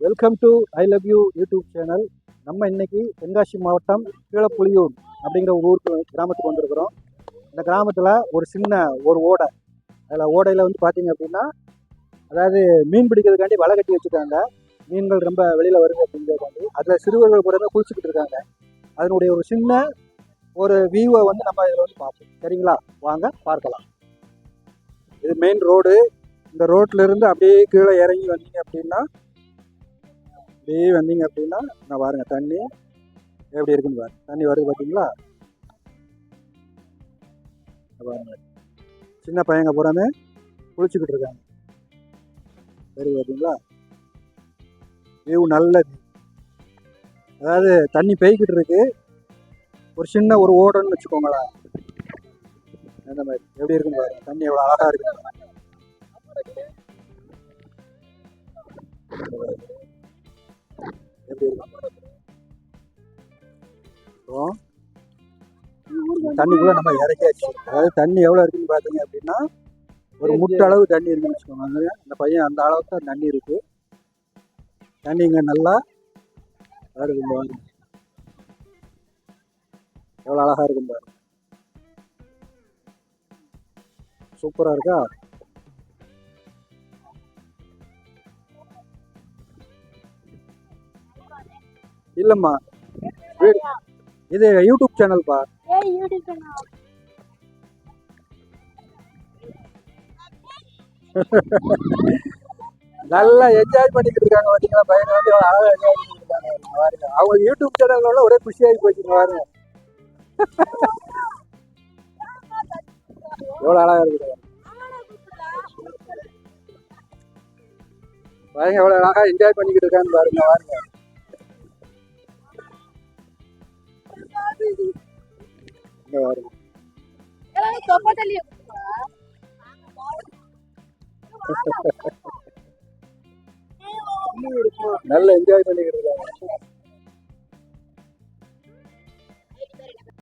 Welcome to I love you YouTube channel. நம்ம இன்னைக்கு தென்காசி மாவட்டம் கீழப்புலியூர் அப்படிங்கிற ஒரு ஊருக்கு கிராமத்துக்கு வந்திருக்கிறோம். இந்த கிராமத்தில் ஒரு சின்ன ஓடை, அதில் ஓடையில் வந்து பார்த்தீங்க அப்படின்னா, அதாவது மீன் பிடிக்கிறதுக்காண்டி வலை கட்டி வச்சுருக்காங்க. மீன்கள் ரொம்ப வெளியில் வருது அப்படிங்கிறதுக்காண்டி அதில் சிறுவர்கள் கூட குளிச்சுக்கிட்டு இருக்காங்க. அதனுடைய ஒரு சின்ன வியூவை வந்து நம்ம இதில் வந்து பார்ப்போம். சரிங்களா, வாங்க பார்க்கலாம். இது மெயின் ரோடு. இந்த ரோட்லேருந்து அப்படியே கீழே இறங்கி வந்தீங்க அப்படின்னா நான் பாருங்க தண்ணி எப்படி இருக்குன்னு பாருங்க. தண்ணி வருது பார்த்தீங்களா? பாருங்க, சின்ன பையங்க பூராமே குளிச்சுக்கிட்டு இருக்காங்க. சரி, பார்த்தீங்களா? வியூ நல்ல வியூ. அதாவது தண்ணி பெய்கிட்டு இருக்கு. ஒரு சின்ன ஓடன்னு வச்சுக்கோங்களேன். அந்த மாதிரி எப்படி இருக்குன்னு பாருங்க. தண்ணி எவ்வளோ அழகா இருக்கு. தண்ணிக்குள்ள நம்ம இறக்கியாச்சு. அதாவது தண்ணி எவ்வளோ இருக்குன்னு பார்த்தீங்க அப்படின்னா, ஒரு முட்டை அளவு தண்ணி இருக்குன்னு வச்சுக்கோங்க. அந்த பையன் அந்த அளவுக்கு தான் தண்ணி இருக்கு. தண்ணி இங்கே நல்லா வருது பாருங்க. எவ்வளோ அழகா இருக்கும் பாருங்க. சூப்பரா இருக்கா? இல்லம்மா, இது யூடியூப் சேனல்பா. நல்லா என்ஜாய் பண்ணிக்கிட்டு இருக்காங்க பார்த்தீங்களா? பையனை வந்து அழகாக என்ஜாய் பண்ணிட்டு இருக்காங்க பாருங்க. அவங்க யூடியூப் சேனலோட ஒரே குஷியாகி போச்சுங்க பாருங்க. எவ்வளோ அழகா இருக்குது பாருங்க. எவ்வளோ அழகா என்ஜாய் பண்ணிக்கிட்டு இருக்கான்னு பாருங்க. பாருங்க, நல்ல என்ஜாய் பண்ணிக்கிட்டு இருக்காங்க.